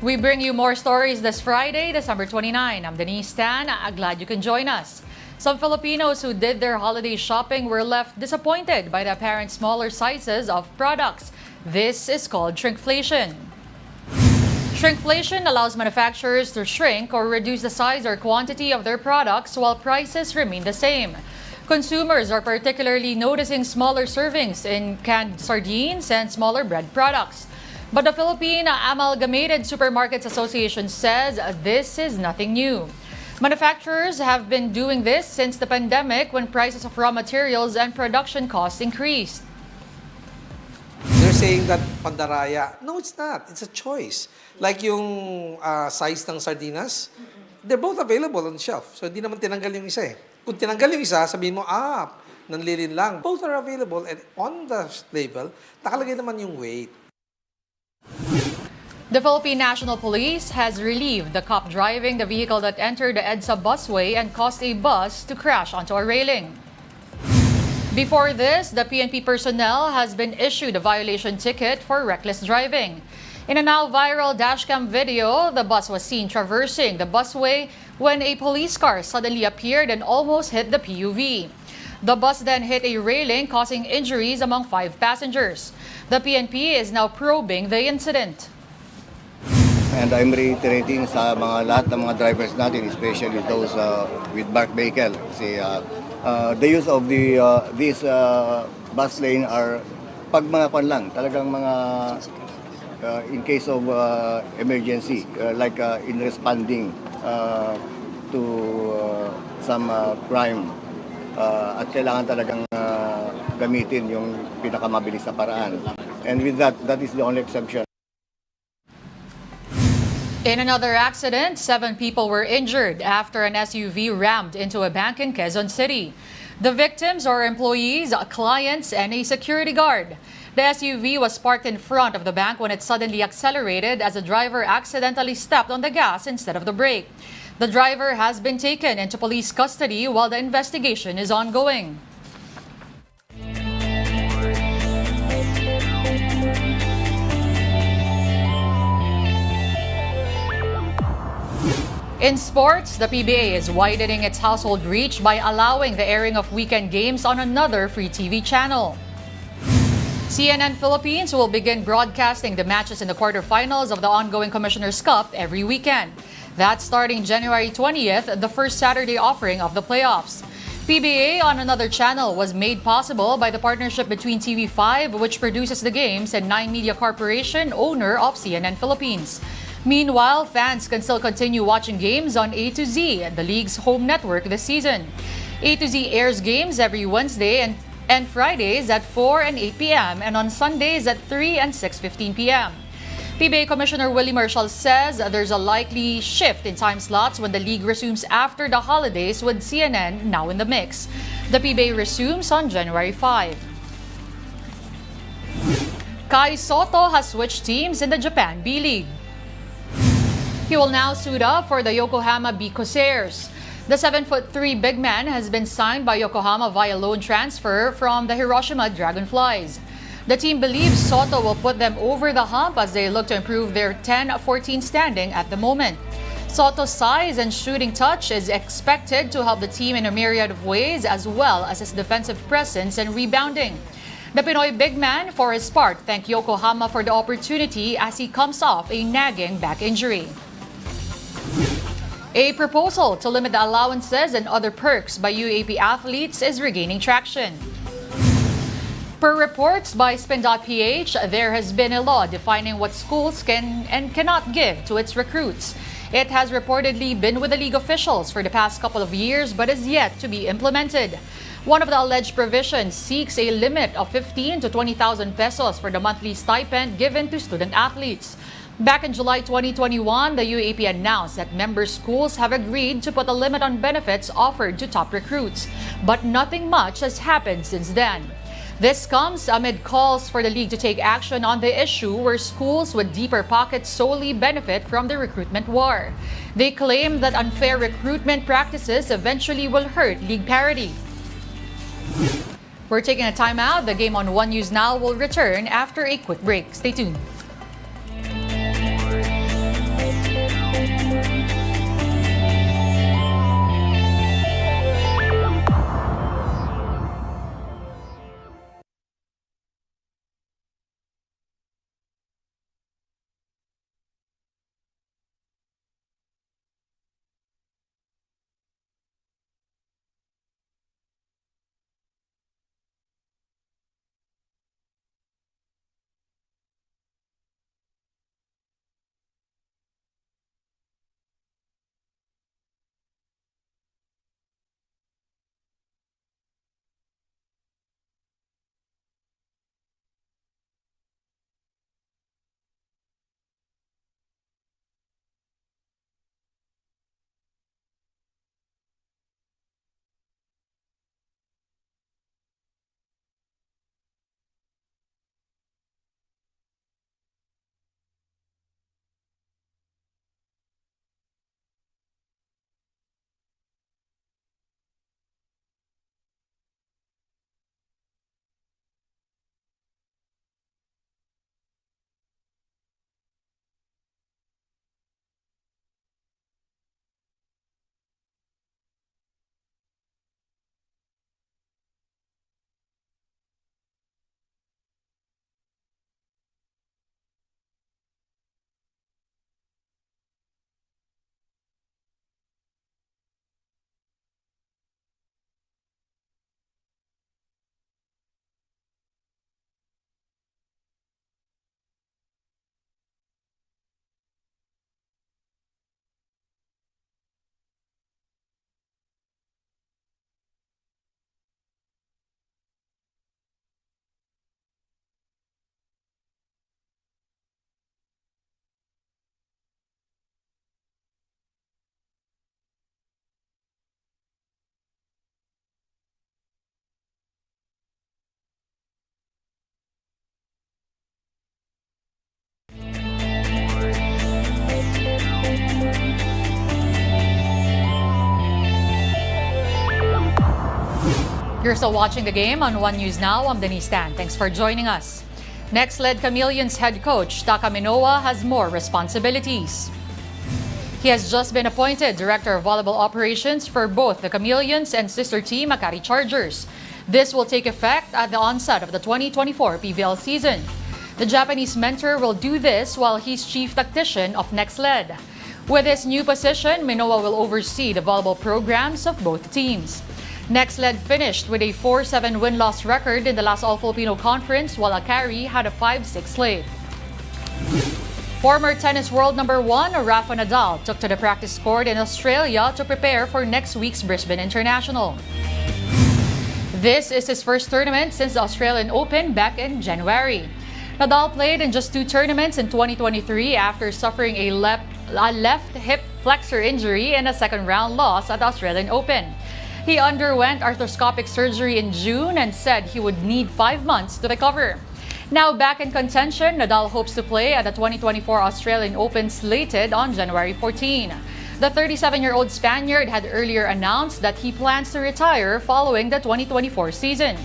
We bring you more stories this Friday, December 29. I'm Denise Tan. Glad you can join us. Some Filipinos who did their holiday shopping were left disappointed by the apparent smaller sizes of products. This is called shrinkflation. Shrinkflation allows manufacturers to shrink or reduce the size or quantity of their products while prices remain the same. Consumers are particularly noticing smaller servings in canned sardines and smaller bread products. But the Philippine Amalgamated Supermarkets Association says this is nothing new. Manufacturers have been doing this since the pandemic when prices of raw materials and production costs increased. They're saying that pandaraya. No, it's not. It's a choice. Like yung size ng sardinas, they're both available on the shelf. So, hindi naman tinanggal yung isa eh. Kung tinanggal yung isa, sabihin mo, nanlilin lang. Both are available and on the label, nakalagay naman yung weight. The Philippine National Police has relieved the cop driving the vehicle that entered the EDSA busway and caused a bus to crash onto a railing. Before this, the PNP personnel has been issued a violation ticket for reckless driving. In a now viral dashcam video, the bus was seen traversing the busway when a police car suddenly appeared and almost hit the PUV. The bus then hit a railing, causing injuries among 5 passengers. The PNP is now probing the incident. And I'm reiterating sa lahat ng mga drivers natin, especially those with bark vehicle. Kasi the use of this bus lane are pag mga kwan lang, talagang mga in case of emergency, like in responding to some crime. At kailangan talagang gamitin yung pinakamabilis na paraan. And with that is the only exception. In another accident, 7 people were injured after an SUV rammed into a bank in Quezon City. The victims are employees, clients, and a security guard. The SUV was parked in front of the bank when it suddenly accelerated as the driver accidentally stepped on the gas instead of the brake. The driver has been taken into police custody while the investigation is ongoing. In sports, the PBA is widening its household reach by allowing the airing of weekend games on another free TV channel. CNN Philippines will begin broadcasting the matches in the quarterfinals of the ongoing Commissioner's Cup every weekend. That's starting January 20th, the first Saturday offering of the playoffs. PBA on another channel was made possible by the partnership between TV5, which produces the games, and 9 Media Corporation, owner of CNN Philippines. Meanwhile, fans can still continue watching games on A to Z, the league's home network this season. A to Z airs games every Wednesday and Fridays at 4 and 8 p.m. and on Sundays at 3 and 6:15 p.m. PBA Commissioner Willie Marshall says there's a likely shift in time slots when the league resumes after the holidays, with CNN now in the mix. The PBA resumes on January 5. Kai Sotto has switched teams in the Japan B-League. He will now suit up for the Yokohama B Corsairs. The 7'3" big man has been signed by Yokohama via loan transfer from the Hiroshima Dragonflies. The team believes Sotto will put them over the hump as they look to improve their 10-14 standing at the moment. Sotto's size and shooting touch is expected to help the team in a myriad of ways, as well as his defensive presence and rebounding. The Pinoy big man, for his part, thanked Yokohama for the opportunity as he comes off a nagging back injury. A proposal to limit the allowances and other perks by UAAP athletes is regaining traction. Per reports by Spin.ph, there has been a law defining what schools can and cannot give to its recruits. It has reportedly been with the league officials for the past couple of years but is yet to be implemented. One of the alleged provisions seeks a limit of 15,000 to 20,000 pesos for the monthly stipend given to student athletes. Back in July 2021, the UAAP announced that member schools have agreed to put a limit on benefits offered to top recruits, but nothing much has happened since then. This comes amid calls for the league to take action on the issue where schools with deeper pockets solely benefit from the recruitment war. They claim that unfair recruitment practices eventually will hurt league parity. We're taking a timeout. The game on One News Now will return after a quick break. Stay tuned. You're still watching the game on One News Now. I'm Denise Tan. Thanks for joining us. Next led Chameleons head coach Taka Minoa has more responsibilities. He has just been appointed Director of Volleyball Operations for both the Chameleons and sister team Makati Chargers. This will take effect at the onset of the 2024 PVL season. The Japanese mentor will do this while he's chief tactician of Next Led. With his new position, Minoa will oversee the volleyball programs of both teams. Next Led finished with a 4-7 win-loss record in the last All-Filipino Conference, while Akari had a 5-6 slate. Former tennis world number 1, Rafa Nadal, took to the practice court in Australia to prepare for next week's Brisbane International. This is his first tournament since the Australian Open back in January. Nadal played in just 2 tournaments in 2023 after suffering a left hip flexor injury in a second-round loss at the Australian Open. He underwent arthroscopic surgery in June and said he would need 5 months to recover. Now back in contention, Nadal hopes to play at the 2024 Australian Open slated on January 14. The 37-year-old Spaniard had earlier announced that he plans to retire following the 2024 season.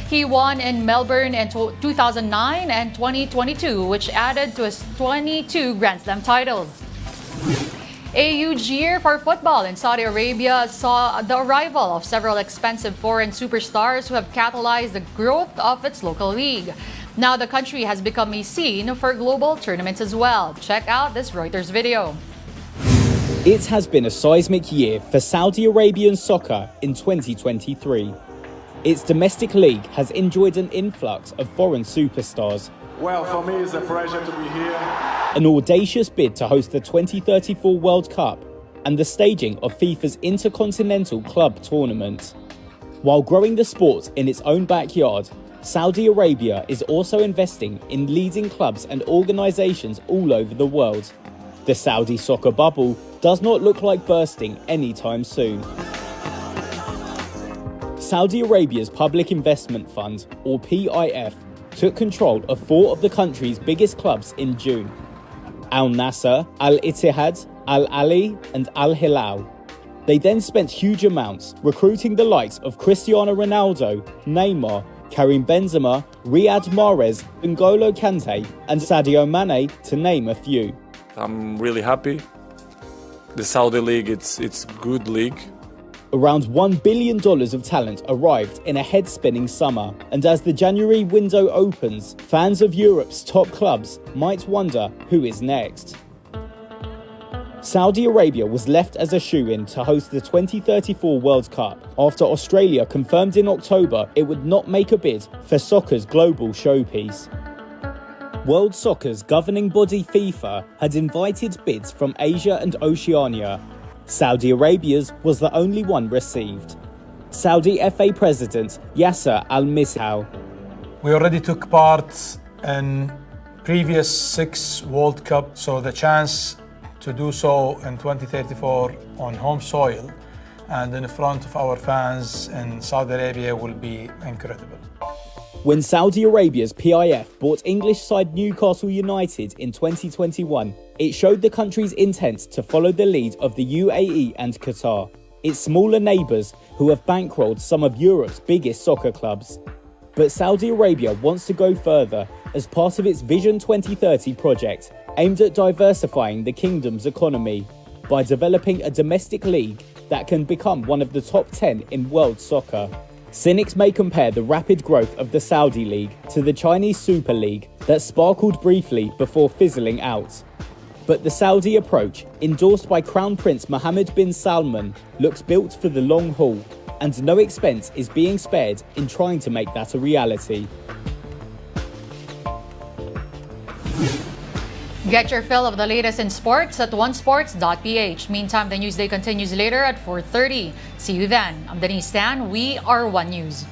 He won in Melbourne in 2009 and 2022, which added to his 22 Grand Slam titles. A huge year for football in Saudi Arabia saw the arrival of several expensive foreign superstars who have catalyzed the growth of its local league. Now the country has become a scene for global tournaments as well. Check out this Reuters video. It has been a seismic year for Saudi Arabian soccer in 2023. Its domestic league has enjoyed an influx of foreign superstars. Well, for me, it's a pleasure to be here. An audacious bid to host the 2034 World Cup and the staging of FIFA's Intercontinental Club Tournament. While growing the sport in its own backyard, Saudi Arabia is also investing in leading clubs and organisations all over the world. The Saudi soccer bubble does not look like bursting anytime soon. Saudi Arabia's Public Investment Fund, or PIF, took control of 4 of the country's biggest clubs in June: Al Nassr, Al Ittihad, Al Ahly and Al Hilal. They then spent huge amounts recruiting the likes of Cristiano Ronaldo, Neymar, Karim Benzema, Riyad Mahrez, N'Golo Kante and Sadio Mane, to name a few. I'm really happy. The Saudi League, it's a good league. Around $1 billion of talent arrived in a head-spinning summer, and as the January window opens, fans of Europe's top clubs might wonder who is next. Saudi Arabia was left as a shoo-in to host the 2034 World Cup after Australia confirmed in October it would not make a bid for soccer's global showpiece. World Soccer's governing body FIFA had invited bids from Asia and Oceania. Saudi Arabia's was the only one received. Saudi FA President Yasser Al-Mishal. We already took part in previous 6 World Cup, so the chance to do so in 2034 on home soil and in front of our fans in Saudi Arabia will be incredible. When Saudi Arabia's PIF bought English side Newcastle United in 2021, it showed the country's intent to follow the lead of the UAE and Qatar, its smaller neighbours who have bankrolled some of Europe's biggest soccer clubs. But Saudi Arabia wants to go further as part of its Vision 2030 project, aimed at diversifying the kingdom's economy by developing a domestic league that can become one of the top 10 in world soccer. Cynics may compare the rapid growth of the Saudi League to the Chinese Super League that sparkled briefly before fizzling out. But the Saudi approach, endorsed by Crown Prince Mohammed bin Salman, looks built for the long haul, and no expense is being spared in trying to make that a reality. Get your fill of the latest in sports at onesports.ph. Meantime, the Newsday continues later at 4:30. See you then. I'm Denise Tan. We are One News.